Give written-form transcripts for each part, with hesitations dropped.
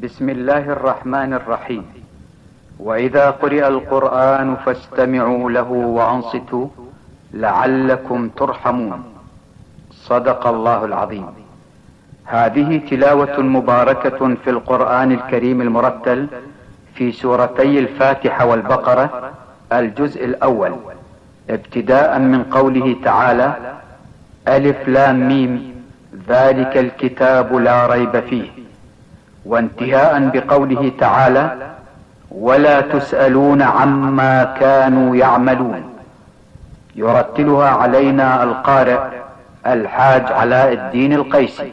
بسم الله الرحمن الرحيم. وإذا قرئ القرآن فاستمعوا له وأنصتوا لعلكم ترحمون. صدق الله العظيم. هذه تلاوة مباركة في القرآن الكريم المرتل في سورتي الفاتحة والبقرة الجزء الأول، ابتداء من قوله تعالى: ألف لام ميم ذلك الكتاب لا ريب فيه، وانتهاء بقوله تعالى: ولا تسألون عما كانوا يعملون. يرتلها علينا القارئ الحاج علاء الدين القيسي.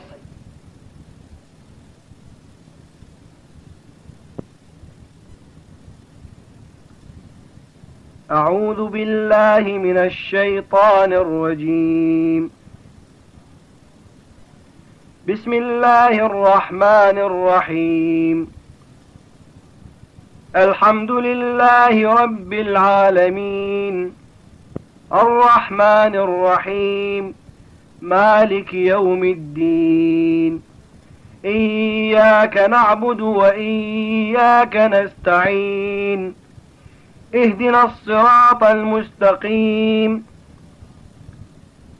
أعوذ بالله من الشيطان الرجيم. بسم الله الرحمن الرحيم. الحمد لله رب العالمين، الرحمن الرحيم، مالك يوم الدين، إياك نعبد وإياك نستعين، اهدنا الصراط المستقيم،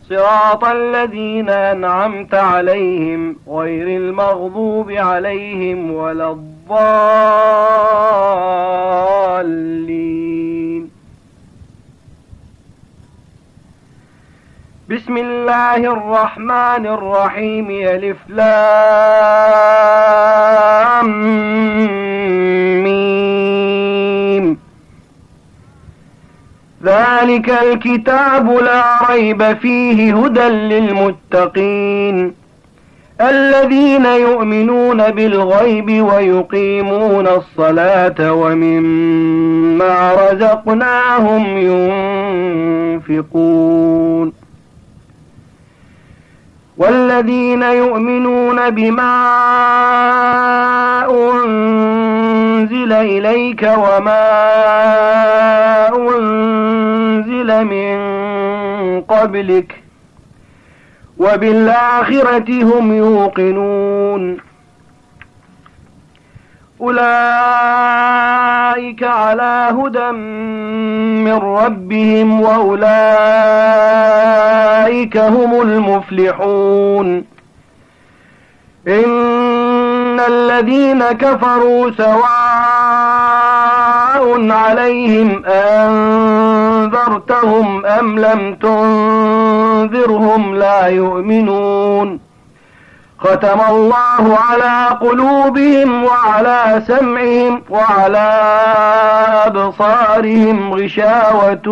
صراط الذين أنعمت عليهم غير المغضوب عليهم ولا الضالين. بسم الله الرحمن الرحيم. ألف لام ميم ذلك الكتاب لا ريب فيه هدى للمتقين الذين يؤمنون بالغيب ويقيمون الصلاة ومما رزقناهم ينفقون والذين يؤمنون بما أنزل إليك وما أنزل من قبلك وبالآخرة هم يوقنون أولئك على هدى من ربهم وأولئك هم المفلحون. إن الذين كفروا سواء عليهم أنذرتهم أم لم تنذرهم لا يؤمنون. ختم الله على قلوبهم وعلى سمعهم وعلى أبصارهم غشاوة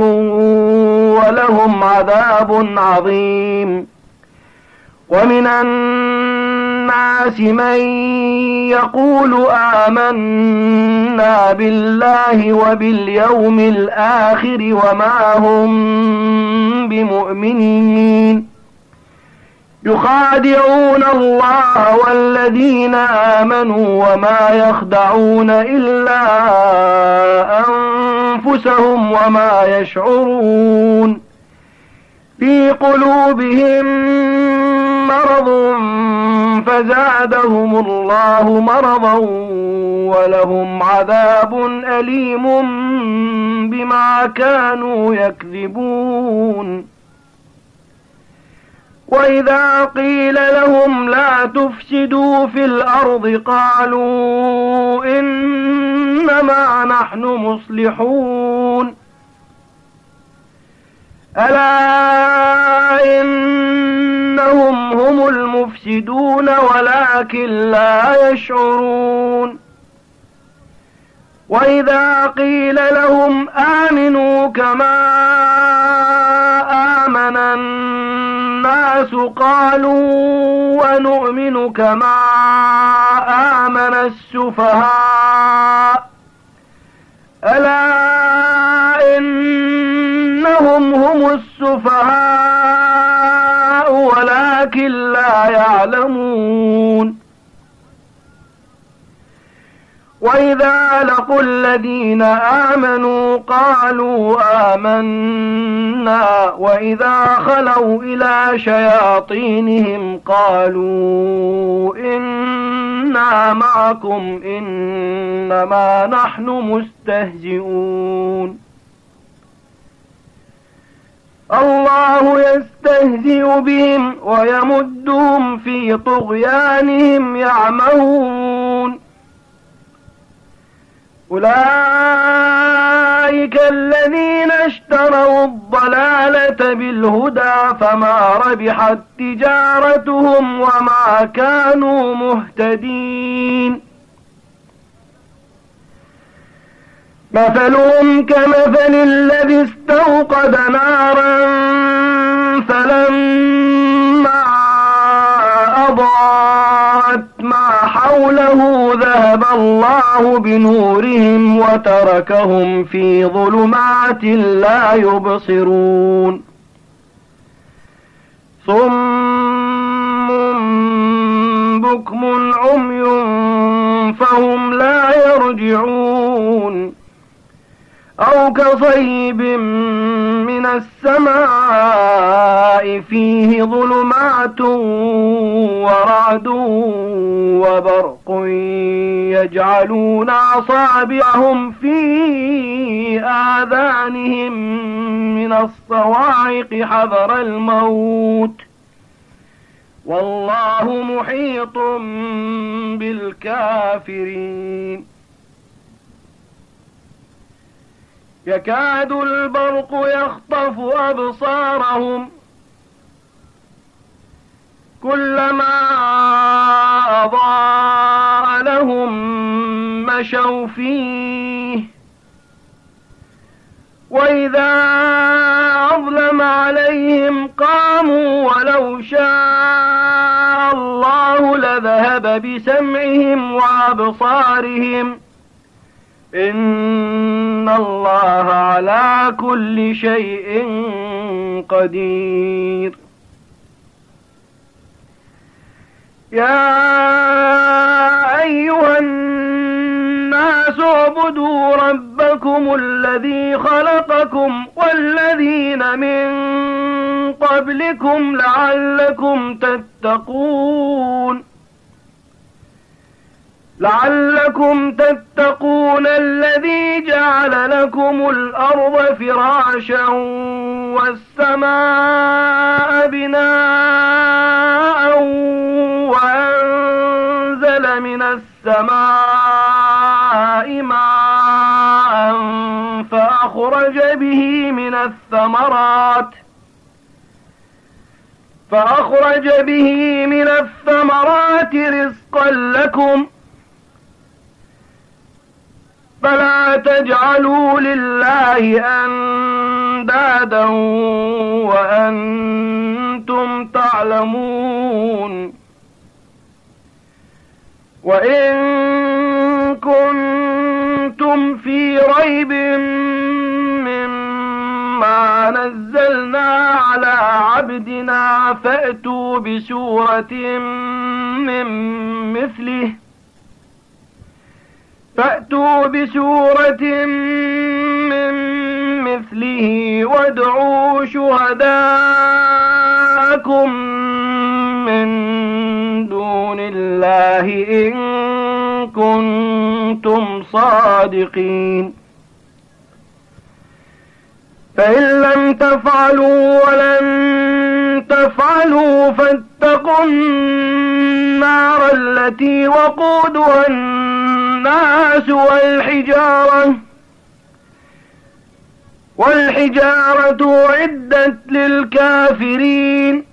ولهم عذاب عظيم. ومن الناس من يقول آمنا بالله وباليوم الآخر وما هم بمؤمنين يخادعون الله والذين آمنوا وما يخدعون إلا أنفسهم وما يشعرون. في قلوبهم مرض فزادهم الله مرضا ولهم عذاب أليم بما كانوا يكذبون. وإذا قيل لهم لا تفسدوا في الأرض قالوا إنما نحن مصلحون. ألا إنهم هم المفسدون ولكن لا يشعرون. وإذا قيل لهم آمنوا كما آمن الناس قالوا ونؤمن كما آمن السفهاء. ألا إنهم هم السفهاء ولكن لا يعلمون. وإذا لقوا الذين آمنوا قالوا آمنا وإذا خلوا إلى شياطينهم قالوا إنا إنا معكم إنما نحن مستهزئون الله يستهزئ بهم ويمدهم في طغيانهم يعمهون أولئك الذين اشتروا الضلالة بالهدى فما ربحت تجارتهم وما كانوا مهتدين مثلهم كمثل الذي استوقد نارا فلما أضاءت ما حوله ذهب الله بنورهم وتركهم في ظلمات لا يبصرون صم بكم عمي فهم لا يرجعون أو كصيب من السماء فيه ظلمات ورعد وبرق يجعلون أصابعهم في آذانهم من الصواعق حذر الموت والله محيط بالكافرين يكاد البرق يخطف أبصارهم كلما أضاء لهم مشوا فيه وإذا أظلم عليهم قاموا ولو شاء الله لذهب بسمعهم وأبصارهم إن الله على كل شيء قدير يا أيها الناس اعبدوا ربكم الذي خلقكم والذين من قبلكم لعلكم تتقون الذي جعل لكم الأرض فراشا والسماء بناء وأنزل من السماء ماء فأخرج به من الثمرات رزقا لكم فلا تجعلوا لله أندادا وأنتم تعلمون وإن كنتم في ريب مما نزلنا على عبدنا فأتوا بسورة من مثله وادعوا شهداءكم من دون الله إن كنتم صادقين فإن لم تفعلوا ولن تفعلوا فاتقوا النار التي وقودها الناس والحجارة أعدت للكافرين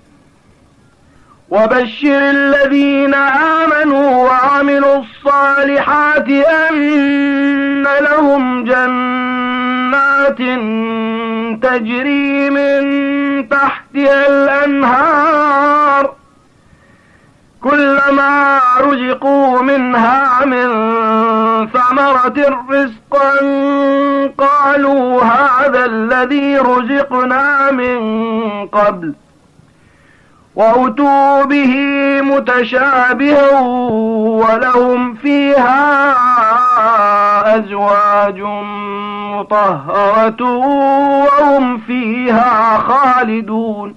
وبشر الذين آمنوا وعملوا الصالحات أن لهم جنات تجري من تحتها الأنهار كلما رزقوا منها من ثمرة رزقا قالوا هذا الذي رزقنا من قبل وأتوا به متشابها ولهم فيها أزواج مطهرة وهم فيها خالدون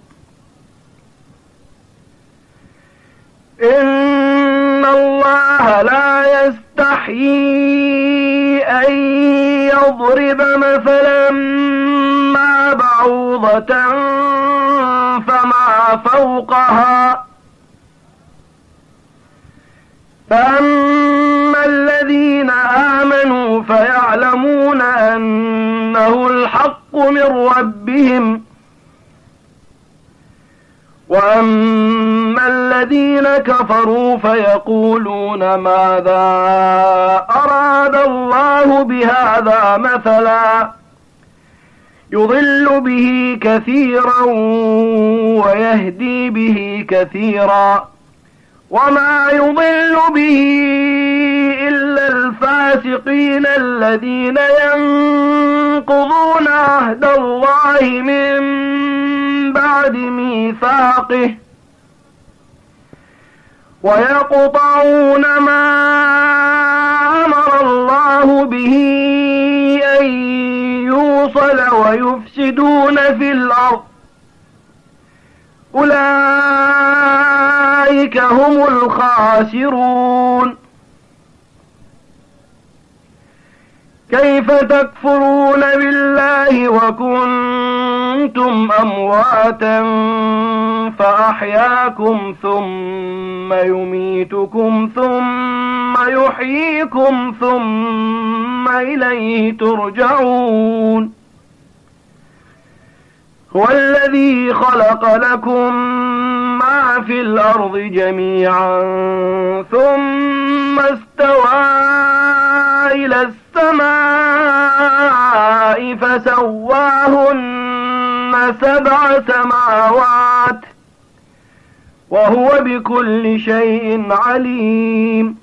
إن الله الله لا يستحيي أن يضرب مثلا ما بعوضة فما فوقها فأما الذين آمنوا فيعلمون أنه الحق من ربهم وأما الذين كفروا فيقولون ماذا أراد الله بهذا مثلا يضل به كثيرا ويهدي به كثيرا وما يضل به إلا الفاسقين الذين ينقضون عهد الله من بعد ميثاقه ويقطعون ما أمر الله به أن يوصل ويفسدون في الأرض أولئك هم الخاسرون. كيف تكفرون بالله وكنتم أمواتا فأحياكم ثم يميتكم ثم يحييكم ثم إليه ترجعون. هو الذي خلق لكم ما في الأرض جميعا ثم استوى إلى السماء فسواهن 7 سماوات وهو بكل شيء عليم.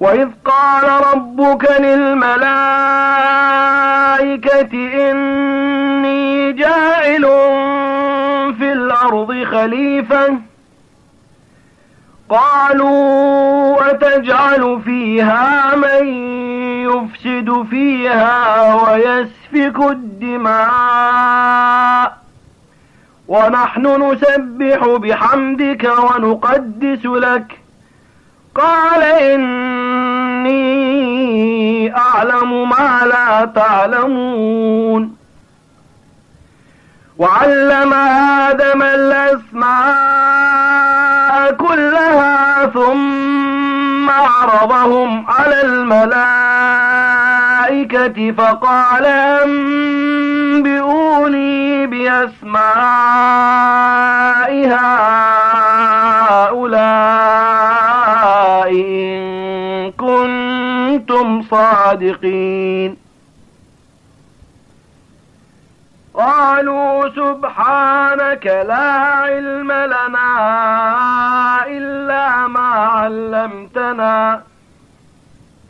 وإذ قال ربك للملائكة إني جاعل في الأرض خليفة قالوا أتجعل فيها من يفسد فيها ويسفك الدماء ونحن نسبح بحمدك ونقدس لك قال إني أعلم ما لا تعلمون. وعلم آدم الأسماء كلها ثم عرضهم على الملائكة فقال أنبئوني بأسماء هؤلاء إن كنتم صادقين. قالوا سبحانك لا علم لنا إلا ما علمتنا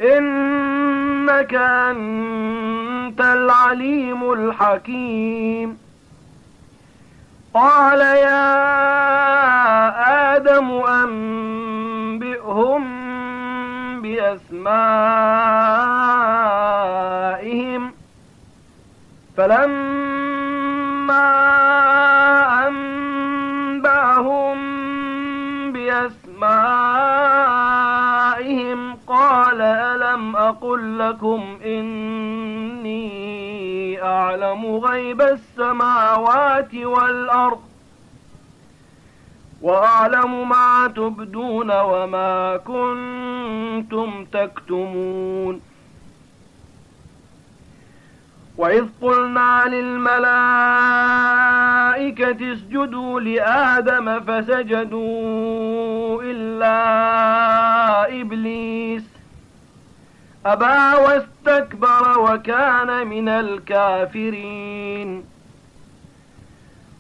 إنك أنت العليم الحكيم. قال يا آدم أنبئهم بأسمائهم فلما أنبأهم بأسمائهم قال ألم أقل لكم إني أعلم غيب السماوات والأرض وأعلم ما تبدون وما كنتم تكتمون. وإذ قلنا للملائكة اسجدوا لآدم فسجدوا إلا إبليس أبى واستكبر وكان من الكافرين.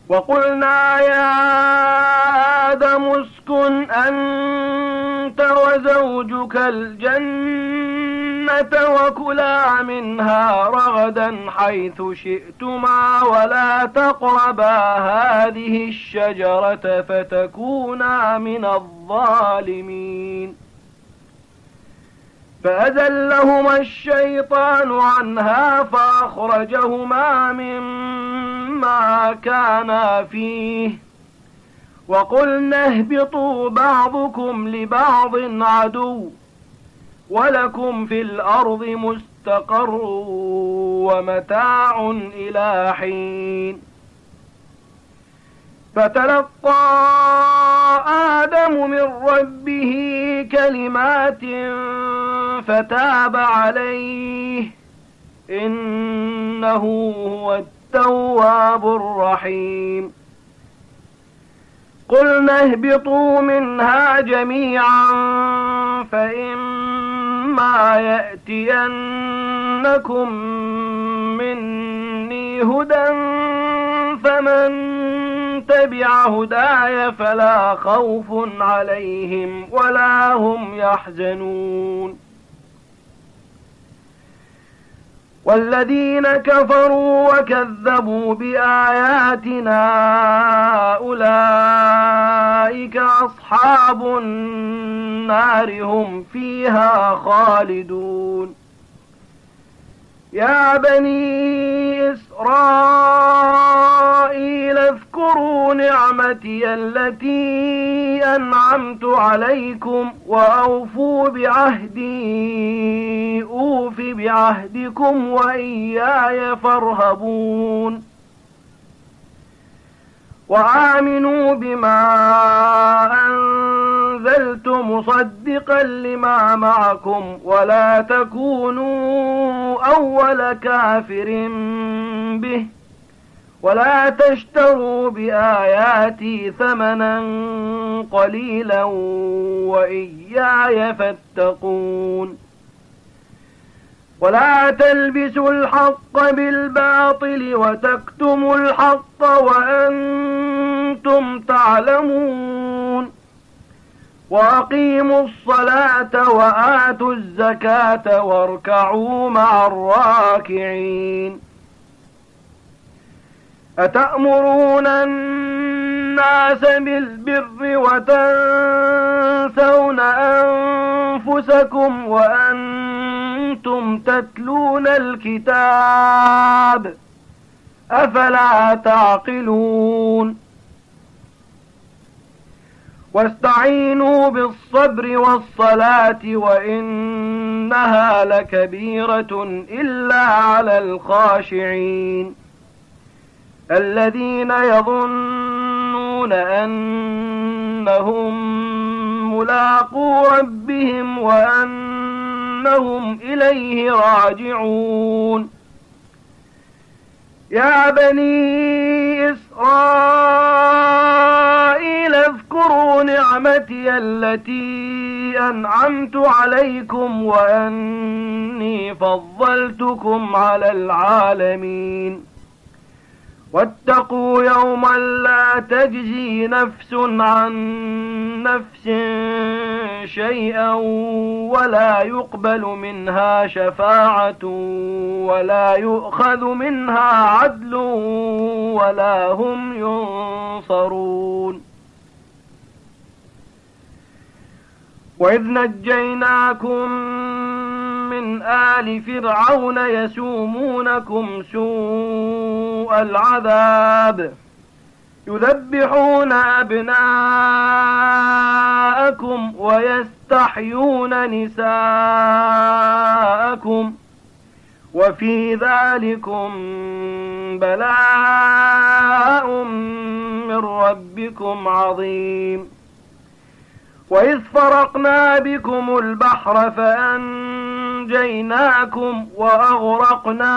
وقلنا يا آدم اسكن أنت وزوجك الجنة وكلا منها رغدا حيث شئتما ولا تقربا هذه الشجرة فتكونا من الظالمين. فأزلهما الشيطان عنها فأخرجهما مما كانا فيه وقلنا اهبطوا بعضكم لبعض عدو ولكم في الأرض مستقر ومتاع إلى حين. فتلقى آدم من ربه كلمات فتاب عليه إنه هو التواب الرحيم. قلنا اهبطوا منها جميعا فإما يأتينكم مني هدى فمن تبع هداي فلا خوف عليهم ولا هم يحزنون. والذين كفروا وكذبوا بآياتنا أولئك أصحاب النار هم فيها خالدون. يا بني إسرائيل اذكروا نعمتي التي أنعمت عليكم وأوفوا بعهدي أوف بعهدكم وإياي فارهبون. وآمنوا بما أنزلت مصدقا لما معكم ولا تكونوا أول كافر به ولا تشتروا بآياتي ثمنا قليلا وإياي فاتقون. ولا تلبسوا الحق بالباطل وتكتموا الحق وأنتم تعلمون. وأقيموا الصلاة وآتوا الزكاة واركعوا مع الراكعين. أتأمرون الناس بالبر وتنسون أنفسكم وأنتم تتلون الكتاب أفلا تعقلون. واستعينوا بالصبر والصلاة وإنها لكبيرة إلا على الخاشعين الذين يظنون أنهم ملاقو ربهم وأنهم إليه راجعون. يا بني إسرائيل اذكروا نعمتي التي أنعمت عليكم وأني فضلتكم على العالمين. واتقوا يوما لا تجزي نفس عن نفس شيئا ولا يقبل منها شفاعة ولا يؤخذ منها عدل ولا هم ينصرون. وإذ نجيناكم من آل فرعون يسومونكم سوء العذاب يذبحون أبناءكم ويستحيون نساءكم وفي ذلكم بلاء من ربكم عظيم. وإذ فرقنا بكم البحر فأنجيناكم وأغرقنا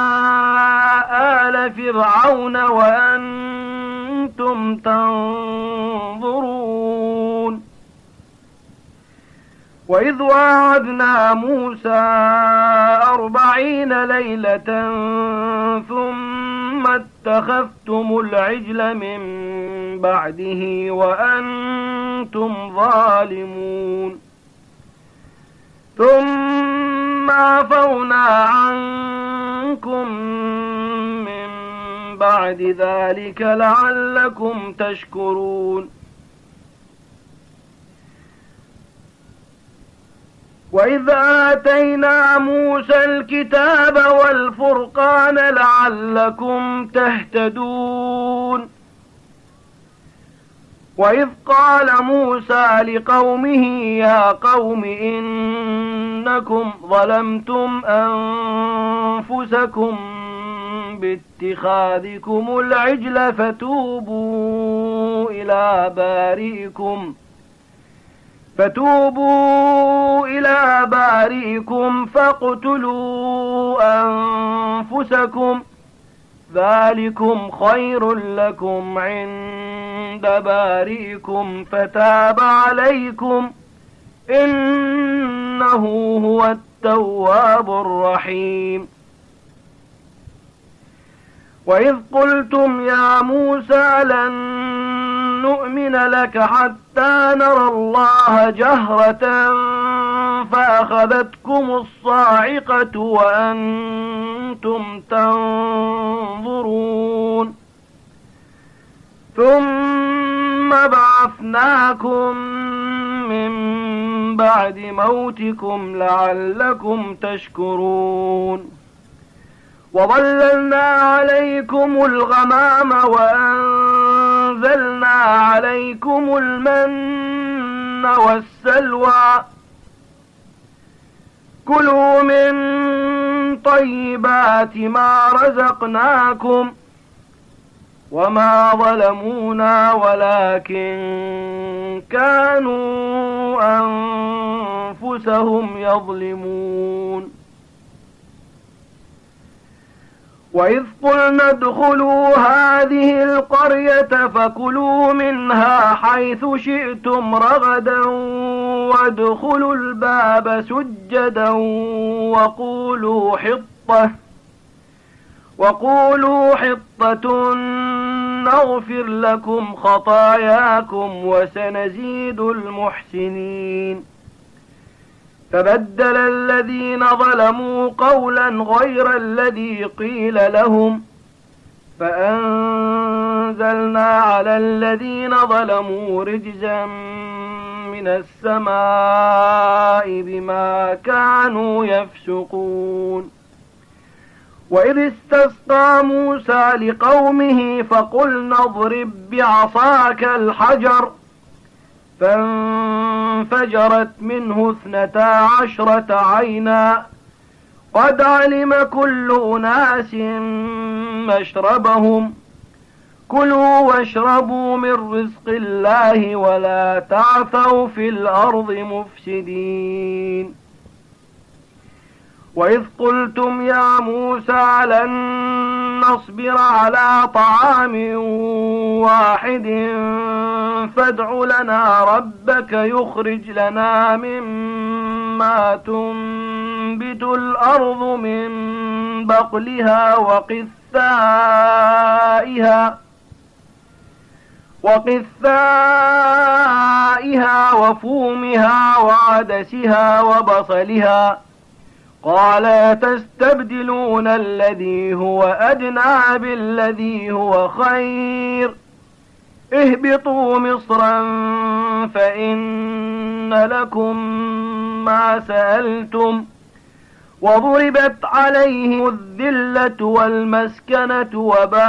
آل فرعون وأنتم تنظرون. وإذ وعدنا موسى 40 ليلة ثم اتخذتم العجل من بعده وأنتم ظالمون. ثم عفونا عنكم من بعد ذلك لعلكم تشكرون. وإذ آتينا موسى الكتاب والفرقان لعلكم تهتدون. وإذ قال موسى لقومه يا قوم إنكم ظلمتم أنفسكم باتخاذكم العجل فتوبوا إلى بارئكم فاقتلوا أنفسكم ذلكم خير لكم عند بارئكم فتاب عليكم إنه هو التواب الرحيم. وإذ قلتم يا موسى لن نؤمن لك حتى نرى الله جهرة فأخذتكم الصاعقة وأنتم تنظرون ثم بعثناكم من بعد موتكم لعلكم تشكرون وظللنا عليكم الغمام وأنزلنا عليكم المن والسلوى كلوا من طيبات ما رزقناكم وما ظلمونا ولكن كانوا أنفسهم يظلمون. وإذ قلنا ادخلوا هذه القرية فكلوا منها حيث شئتم رغدا وادخلوا الباب سجدا وقولوا حطة نغفر لكم خطاياكم وسنزيد المحسنين. فبدل الذين ظلموا قولا غير الذي قيل لهم فأنزلنا على الذين ظلموا رجزا من السماء بما كانوا يفسقون. وإذ استسقى موسى لقومه فقلنا اضرب بعصاك الحجر فانفجرت منه 12 عينا قد علم كل أناس مشربهم كلوا واشربوا من رزق الله ولا تعثوا في الأرض مفسدين. وإذ قلتم يا موسى لن نصبر على طعام واحد فادع لنا ربك يخرج لنا مما تنبت الأرض من بقلها وقثائها وفومها وعدسها وبصلها قال تستبدلون الذي هو أدنى بالذي هو خير اهبطوا مصرا فإن لكم ما سألتم وضربت عليهم الذلة والمسكنة وباءوا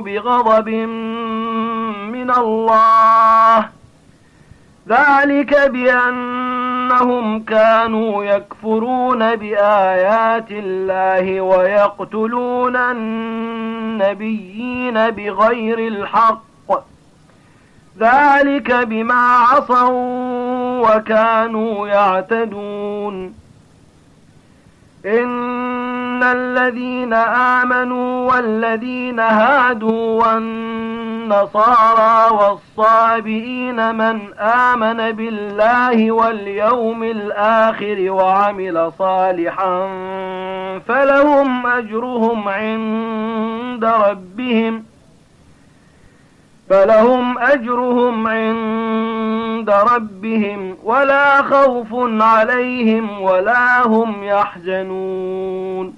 بغضب من الله ذلك بأنهم كانوا يكفرون بآيات الله ويقتلون النبيين بغير الحق ذلك بما عصوا وكانوا يعتدون. إن الذين آمنوا والذين هادوا والنصارى والصابئين من آمن بالله واليوم الآخر وعمل صالحا فلهم أجرهم عند ربهم ولا خوف عليهم ولا هم يحزنون.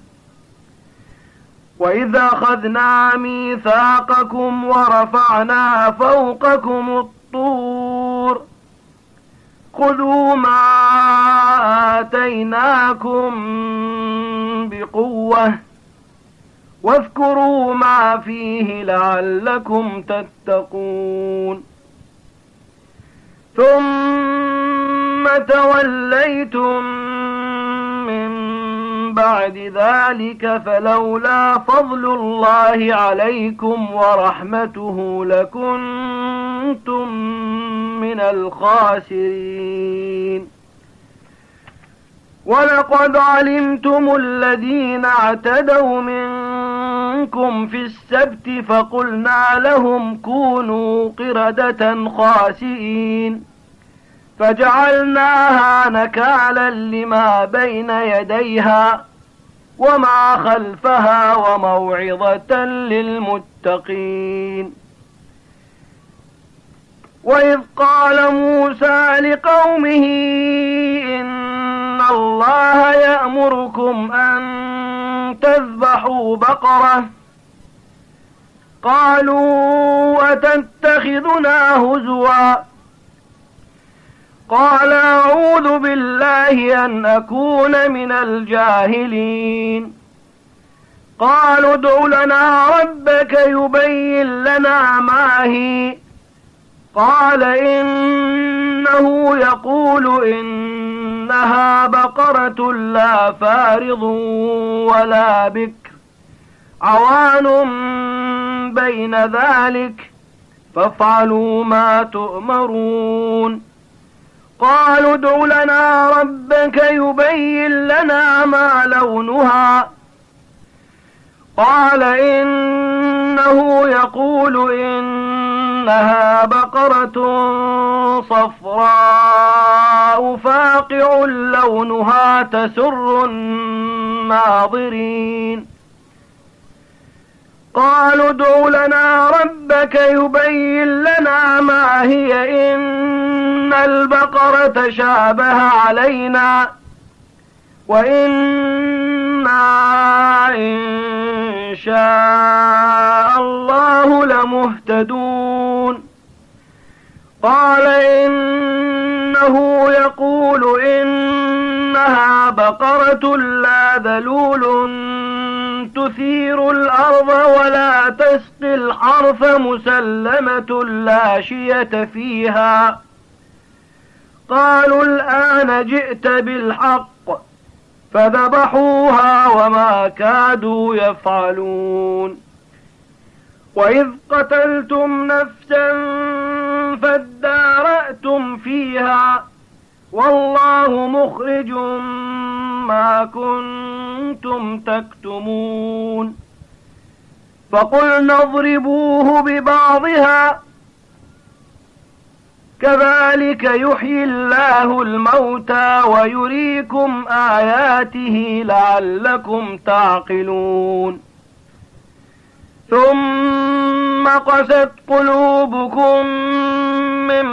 وإذا أخذنا ميثاقكم ورفعنا فوقكم الطور خذوا ما آتيناكم بقوة واذكروا ما فيه لعلكم تتقون. ثم توليتم من بعد ذلك فلولا فضل الله عليكم ورحمته لكنتم من الخاسرين. ولقد علمتم الذين اعتدوا منكم في السبت فقلنا لهم كونوا قردة خاسئين فجعلناها نكالا لما بين يديها وما خلفها وموعظة للمتقين. وإذ قال موسى لقومه إن الله يأمركم أن تذبحوا بقرة قالوا أتتخذنا هزوا قال أعوذ بالله أن أكون من الجاهلين. قالوا ادع لنا ربك يبين لنا ما هي قال إنه يقول إنها بقرة لا فارض ولا بكر عوان بين ذلك فافعلوا ما تؤمرون. قالوا ادع لنا ربك يبين لنا ما لونها قال إنه يقول إنها بقرة صفراء فاقع لونها تسر الناظرين. قالوا ادع لنا ربك يبين لنا ما هي إن البقرة شابه علينا وإنا إن شاء الله لمهتدون. قال إنه يقول إنها بقرة لا ذلول تثير الأرض ولا تسقي الحرث مسلمة لا شية فيها. قالوا الآن جئت بالحق فذبحوها وما كادوا يفعلون. وإذ قتلتم نفسا فادارأتم فيها والله مخرج ما كنتم تكتمون. فقلنا اضربوه ببعضها كذلك يحيي الله الموتى ويريكم آياته لعلكم تعقلون. ثم قست قلوبكم من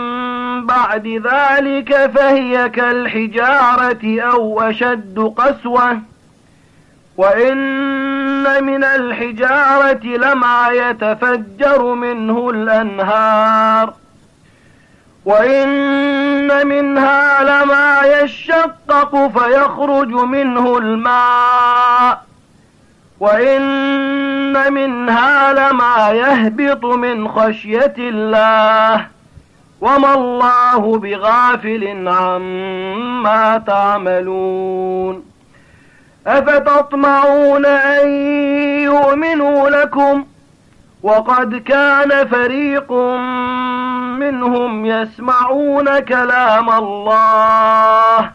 بعد ذلك فهي كالحجارة أو أشد قسوة وإن من الحجارة لما يتفجر منه الأنهار وإن منها لما يشقق فيخرج منه الماء وإن منها لما يهبط من خشية الله وما الله بغافل عما تعملون. أفتطمعون أن يؤمنوا لكم وقد كان فريق منهم يسمعون كلام الله